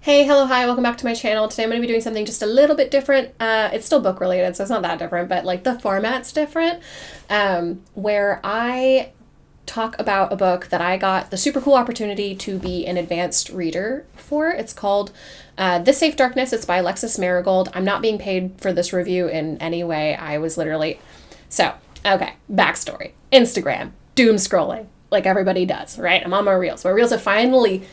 Hey, hello, hi, welcome back to my channel. Today I'm going to be doing something just a little bit different. It's still book related, so it's not that different, but like the format's different, where I talk about a book that I got the super cool opportunity to be an advanced reader for. It's called This Safe Darkness. It's by Alexis Marigold. I'm not being paid for this review in any way. I was literally... So, okay, backstory. Instagram, doom scrolling, like everybody does, right? I'm on my Reels. My Reels have finally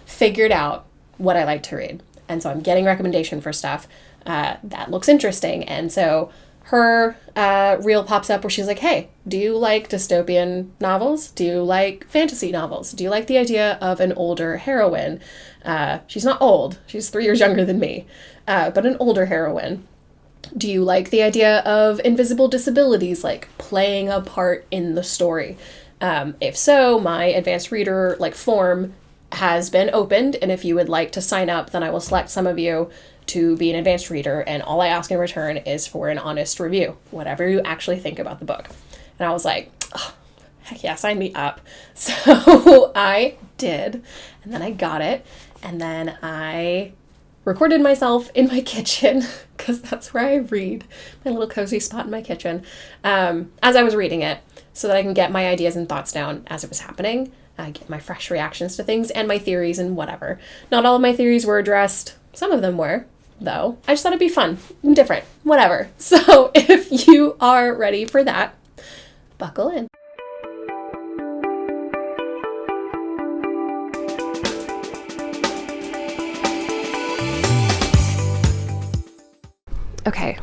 figured out what I like to read. And so I'm getting recommendation for stuff that looks interesting. And so her reel pops up where she's like, hey, do you like dystopian novels? Do you like fantasy novels? Do you like the idea of an older heroine? She's not old. She's 3 years younger than me, but an older heroine. Do you like the idea of invisible disabilities, like playing a part in the story? If so, my advanced reader form has been opened, and if you would like to sign up, then I will select some of you to be an advanced reader, and all I ask in return is for an honest review, whatever you actually think about the book. And I was like, oh, heck yeah, sign me up. So I did, and then I got it, and then I recorded myself in my kitchen, because that's where I read, my little cozy spot in my kitchen, as I was reading it, so that I can get my ideas and thoughts down as it was happening. I get my fresh reactions to things and my theories and whatever. Not all of my theories were addressed. Some of them were, though. I just thought it'd be fun and different, whatever. So if you are ready for that, buckle in. Okay,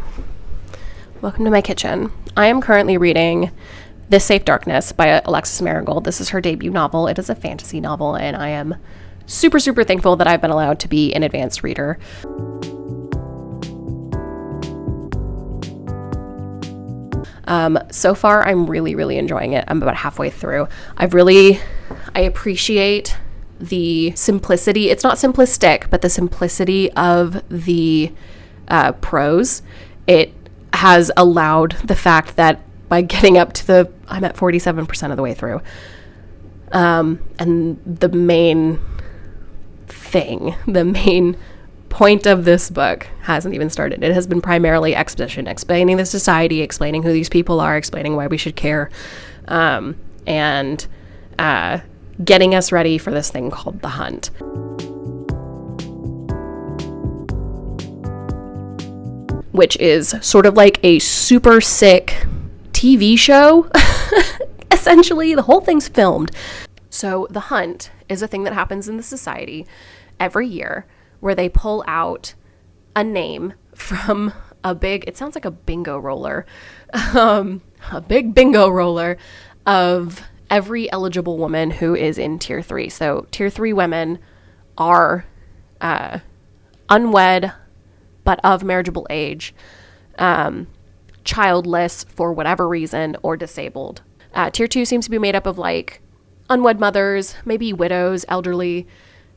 welcome to my kitchen. I am currently reading This Safe Darkness by Alexis Marigold. This is her debut novel. It is a fantasy novel, and I am super, super thankful that I've been allowed to be an advanced reader. So far, I'm really, really enjoying it. I'm about halfway through. I appreciate the simplicity. It's not simplistic, but the simplicity of the prose. It has allowed the fact that by getting up to I'm at 47% of the way through. And the main point of this book hasn't even started. It has been primarily exposition, explaining the society, explaining who these people are, explaining why we should care, and getting us ready for this thing called the hunt. Which is sort of like a super sick TV show. Essentially, the whole thing's filmed. So the hunt is a thing that happens in the society every year where they pull out a name from it sounds like a bingo roller, a big bingo roller of every eligible woman who is in tier 3. So tier 3 women are unwed, but of marriageable age, childless for whatever reason, or disabled. Tier 2 seems to be made up of unwed mothers, maybe widows, elderly,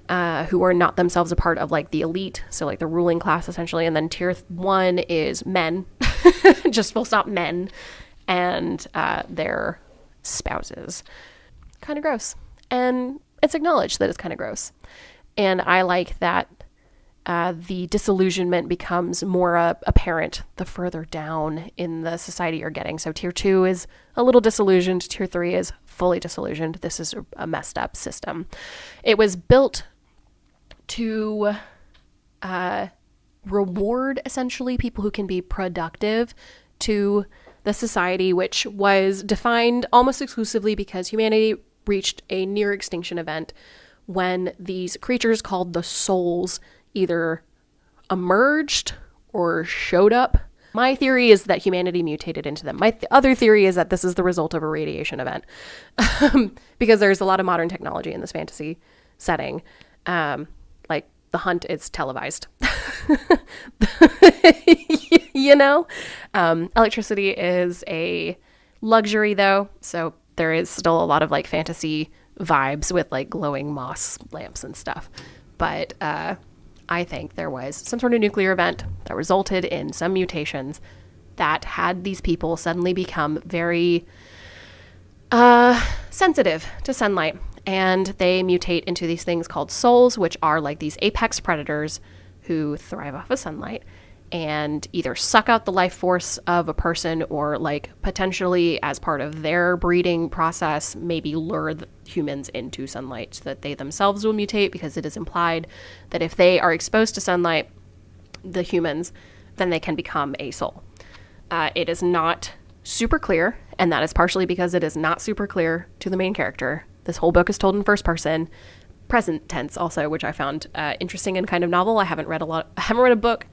who are not themselves a part of the elite, so the ruling class essentially. And then tier 1 is men, just full stop men, and their spouses. Kind of gross. And it's acknowledged that it's kind of gross. And I like that the disillusionment becomes more apparent the further down in the society you're getting. So tier 2 is a little disillusioned. Tier 3 is fully disillusioned. This is a messed up system. It was built to reward essentially people who can be productive to the society, which was defined almost exclusively because humanity reached a near extinction event when these creatures called the souls either emerged or showed up. My theory is that humanity mutated into them. My other theory is that this is the result of a radiation event, because there's a lot of modern technology in this fantasy setting. The hunt is televised. Electricity is a luxury though, so there is still a lot of fantasy vibes with glowing moss lamps and stuff. But I think there was some sort of nuclear event that resulted in some mutations that had these people suddenly become very sensitive to sunlight and they mutate into these things called souls, which are like these apex predators who thrive off of sunlight and either suck out the life force of a person or like potentially as part of their breeding process, maybe lure humans into sunlight so that they themselves will mutate, because it is implied that if they are exposed to sunlight, the humans, then they can become a soul. It is not super clear, and that is partially because it is not super clear to the main character. This whole book is told in first person, present tense also, which I found interesting and kind of novel. I haven't read a book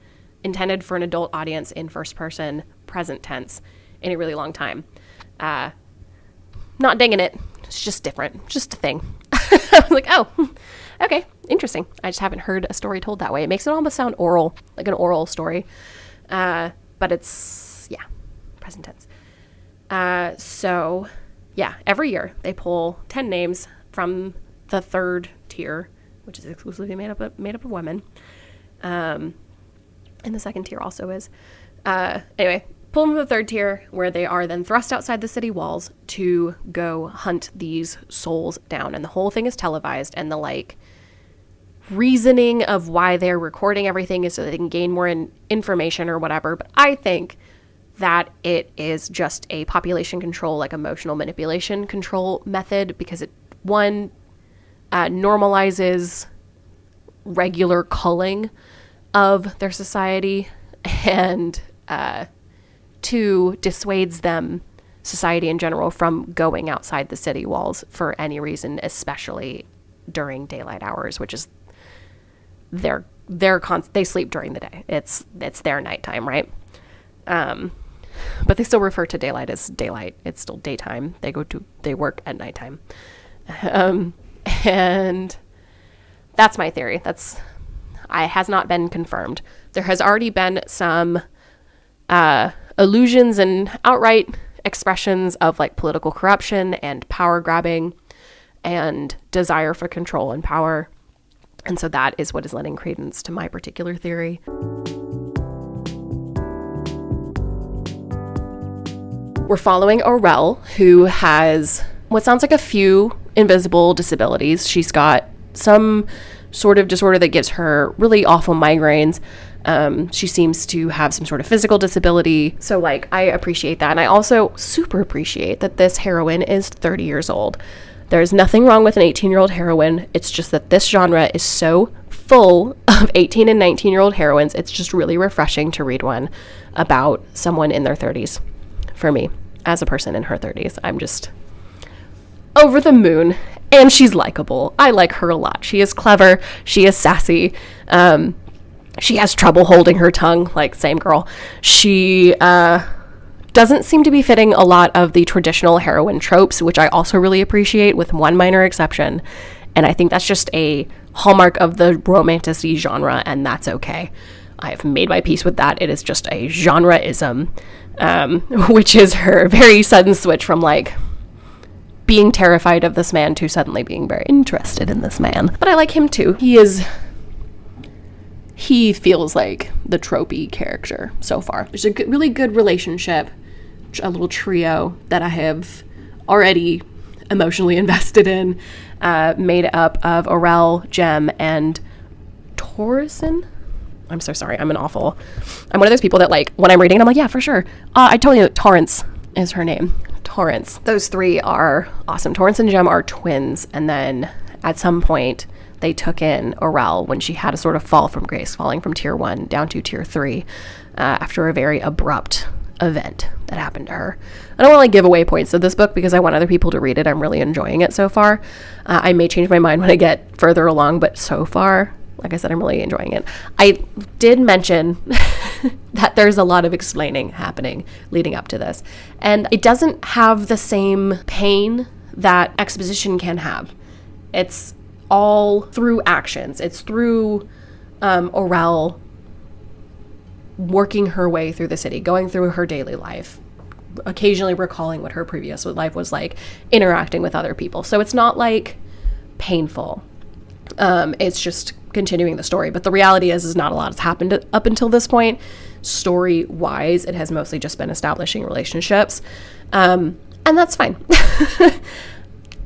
intended for an adult audience in first person present tense in a really long time. Not dinging it. It's just different. Just a thing. I was like, oh, okay, interesting. I just haven't heard a story told that way. It makes it almost sound oral, like an oral story. But it's, yeah, present tense. So, yeah, every year they pull 10 names from the third tier, which is exclusively made up of women. And the second tier also is. Anyway, pull them from the third tier, where they are then thrust outside the city walls to go hunt these souls down. And the whole thing is televised, and the like reasoning of why they're recording everything is so they can gain more information or whatever. But I think that it is just a population control, like emotional manipulation control method, because it, one, normalizes regular culling of their society, and two, dissuades them, society in general, from going outside the city walls for any reason, especially during daylight hours, which is they sleep during the day. It's their nighttime, right? But they still refer to daylight as daylight. It's still daytime. They work at nighttime. And that's my theory. Has not been confirmed. There has already been some allusions and outright expressions of like political corruption and power grabbing and desire for control and power. And so that is what is lending credence to my particular theory. We're following Aurel, who has what sounds like a few invisible disabilities. She's got some sort of disorder that gives her really awful migraines. She seems to have some sort of physical disability. So like, I appreciate that. And I also super appreciate that this heroine is 30 years old. There's nothing wrong with an 18-year-old heroine. It's just that this genre is so full of 18 and 19-year-old heroines. It's just really refreshing to read one about someone in their 30s. For me, as a person in her 30s, I'm just over the moon. And she's likable. I like her a lot. She is clever. She is sassy. She has trouble holding her tongue, like, same girl. She doesn't seem to be fitting a lot of the traditional heroine tropes, which I also really appreciate, with one minor exception. And I think that's just a hallmark of the romantasy genre, and that's okay. I've made my peace with that. It is just a genre-ism, which is her very sudden switch from, like, being terrified of this man to suddenly being very interested in this man. But I like him too. He feels like the tropey character so far. There's a really good relationship, a little trio that I have already emotionally invested in, made up of Aurel, Jem, and Torrison. I'm so sorry. I'm one of those people that, like, when I'm reading, I'm like, yeah, for sure. I totally know Torrance is her name. Torrance. Those three are awesome. Torrance and Jem are twins, and then at some point they took in Aurel when she had a sort of fall from grace, falling from tier 1 down to tier 3 after a very abrupt event that happened to her. I don't want to like give away points of this book because I want other people to read it. I'm really enjoying it so far. I may change my mind when I get further along, but so far, like I said, I'm really enjoying it. I did mention that there's a lot of explaining happening leading up to this, and it doesn't have the same pain that exposition can have. It's all through actions. It's through Aurel working her way through the city, going through her daily life, occasionally recalling what her previous life was like, interacting with other people. So it's not like painful. It's just continuing the story. But the reality is not a lot has happened up until this point. Story-wise, it has mostly just been establishing relationships. And that's fine.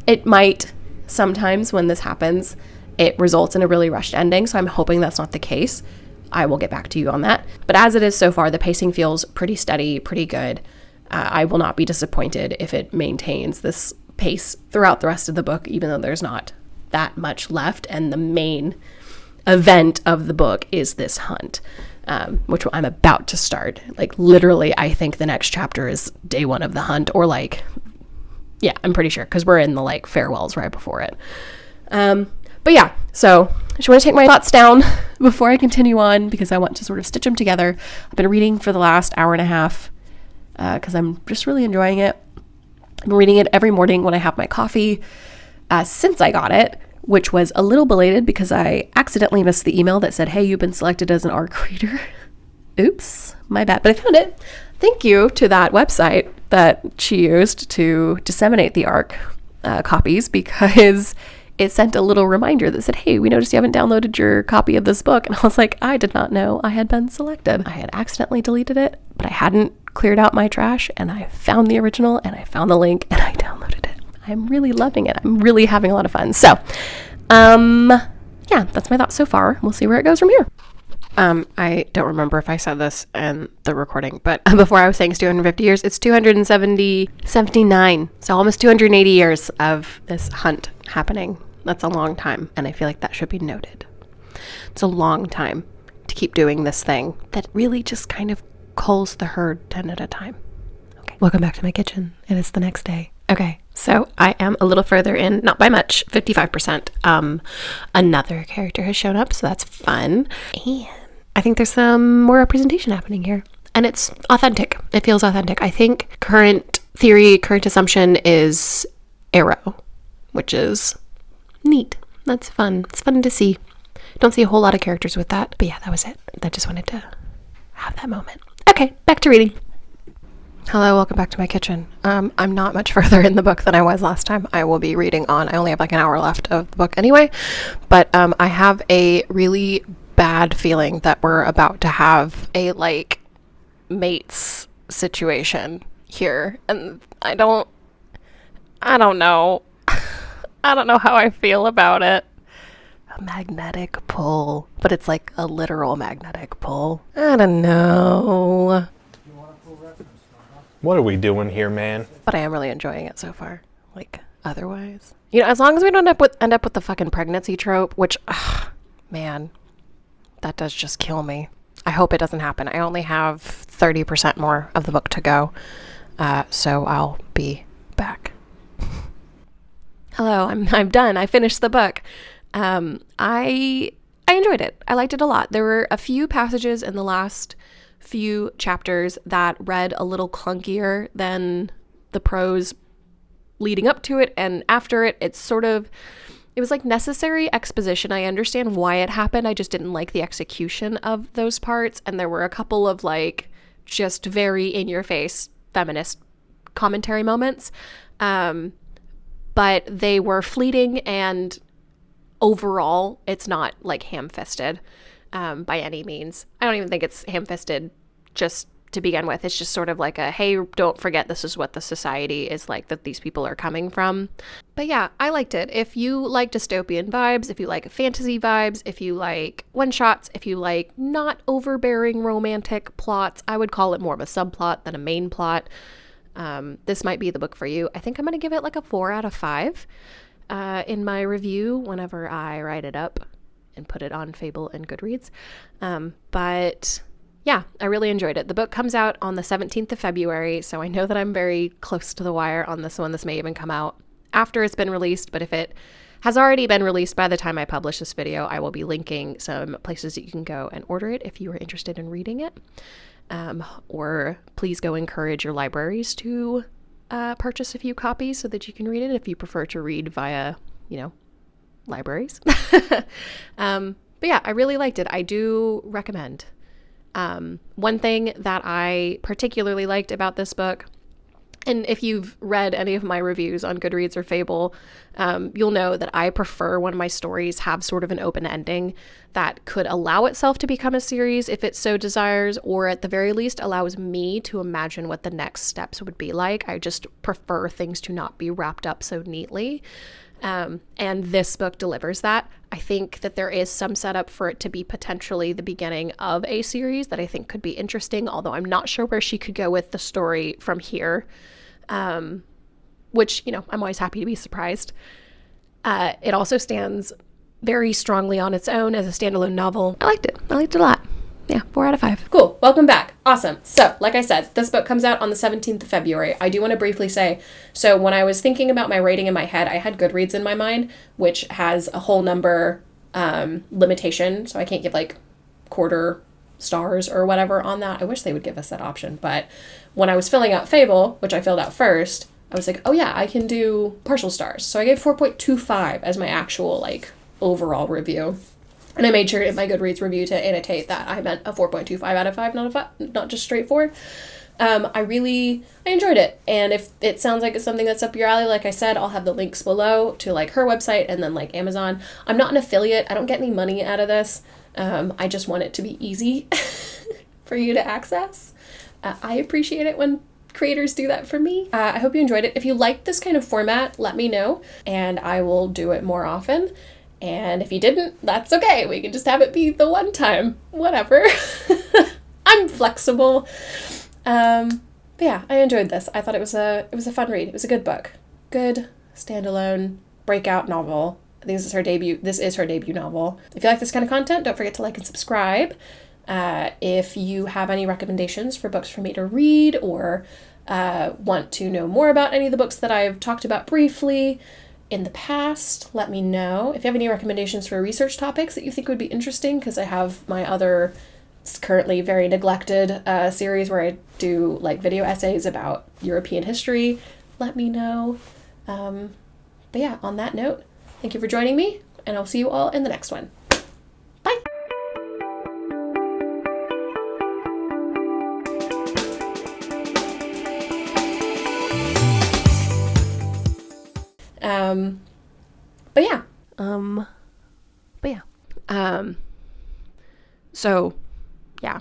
It might sometimes when this happens, it results in a really rushed ending. So I'm hoping that's not the case. I will get back to you on that. But as it is so far, the pacing feels pretty steady, pretty good. I will not be disappointed if it maintains this pace throughout the rest of the book, even though there's not that much left. And the main event of the book is this hunt, which I'm about to start. Like literally, I think the next chapter is day one of the hunt, or like, yeah, I'm pretty sure, because we're in the like farewells right before it. But yeah, so I just want to take my thoughts down before I continue on, because I want to sort of stitch them together. I've been reading for the last hour and a half because I'm just really enjoying it. I'm reading it every morning when I have my coffee since I got it, which was a little belated because I accidentally missed the email that said, hey, you've been selected as an ARC reader. Oops, my bad. But I found it. Thank you to that website that she used to disseminate the ARC copies, because it sent a little reminder that said, hey, we noticed you haven't downloaded your copy of this book. And I was like, I did not know I had been selected. I had accidentally deleted it, but I hadn't cleared out my trash, and I found the original and I found the link and I downloaded it. I'm really loving it. I'm really having a lot of fun. So, yeah, that's my thoughts so far. We'll see where it goes from here. I don't remember if I said this in the recording, but before I was saying it's 250 years, it's 279. So almost 280 years of this hunt happening. That's a long time, and I feel like that should be noted. It's a long time to keep doing this thing that really just kind of culls the herd 10 at a time. Okay, welcome back to my kitchen. It is the next day. Okay, so I am a little further in, not by much, 55%. Another character has shown up, so that's fun. And I think there's some more representation happening here, and it's authentic. It feels authentic. I think current theory, current assumption is Arrow, which is neat. That's fun. It's fun to see. Don't see a whole lot of characters with that, but yeah, that was it. I just wanted to have that moment. Okay, back to reading. Hello, welcome back to my kitchen. I'm not much further in the book than I was last time. I will be reading on. I only have like an hour left of the book anyway, but I have a really bad feeling that we're about to have a like mates situation here, and I don't know. I don't know how I feel about it. A magnetic pull, but it's like a literal magnetic pull. I don't know. What are we doing here, man? But I am really enjoying it so far. Like, otherwise, you know, as long as we don't end up with the fucking pregnancy trope, which, man, that does just kill me. I hope it doesn't happen. I only have 30% more of the book to go, so I'll be back. Hello, I'm done. I finished the book. I enjoyed it. I liked it a lot. There were a few passages in the last few chapters that read a little clunkier than the prose leading up to it and after it. It was like necessary exposition. I understand why it happened. I just didn't like the execution of those parts. And there were a couple of like just very in your face feminist commentary moments. But they were fleeting, and overall it's not like ham-fisted by any means. I don't even think it's ham-fisted just to begin with. It's just sort of like a, hey, don't forget this is what the society is like that these people are coming from. But yeah, I liked it. If you like dystopian vibes, if you like fantasy vibes, if you like one-shots, if you like not overbearing romantic plots, I would call it more of a subplot than a main plot. This might be the book for you. I think I'm going to give it like a 4 out of 5 in my review whenever I write it up and put it on Fable and Goodreads. But yeah, I really enjoyed it. The book comes out on the 17th of February, so I know that I'm very close to the wire on this one. This may even come out after it's been released, but if it has already been released by the time I publish this video, I will be linking some places that you can go and order it if you are interested in reading it. Or please go encourage your libraries to purchase a few copies so that you can read it if you prefer to read via, libraries. But yeah, I really liked it. I do recommend. One thing that I particularly liked about this book, and if you've read any of my reviews on Goodreads or Fable, you'll know that I prefer when my stories have sort of an open ending that could allow itself to become a series if it so desires, or at the very least allows me to imagine what the next steps would be like. I just prefer things to not be wrapped up so neatly. And this book delivers that. I think that there is some setup for it to be potentially the beginning of a series that I think could be interesting, although I'm not sure where she could go with the story from here, which, you know, I'm always happy to be surprised. It also stands very strongly on its own as a standalone novel. I liked it. I liked it a lot. Yeah, 4 out of 5. Cool. Welcome back. Awesome. So, like I said, this book comes out on the 17th of February. I do want to briefly say, so when I was thinking about my rating in my head, I had Goodreads in my mind, which has a whole number limitation. So I can't give like quarter stars or whatever on that. I wish they would give us that option. But when I was filling out Fable, which I filled out first, I was like, oh yeah, I can do partial stars. So I gave 4.25 as my actual like overall review. And I made sure in my Goodreads review to annotate that I meant a 4.25 out of 5, not just straight 4. I enjoyed it. And if it sounds like it's something that's up your alley, like I said, I'll have the links below to like her website and then like Amazon. I'm not an affiliate. I don't get any money out of this. I just want it to be easy for you to access. I appreciate it when creators do that for me. I hope you enjoyed it. If you like this kind of format, let me know and I will do it more often. And if you didn't, that's okay. We can just have it be the one time. Whatever. I'm flexible. But yeah, I enjoyed this. I thought it was a fun read. It was a good book. Good standalone breakout novel. I think this is her debut novel. If you like this kind of content, don't forget to like and subscribe. If you have any recommendations for books for me to read or want to know more about any of the books that I've talked about briefly in the past, let me know. If you have any recommendations for research topics that you think would be interesting, because I have my other currently very neglected series where I do like video essays about European history, let me know. But yeah, on that note, thank you for joining me, and I'll see you all in the next one. Bye! So yeah.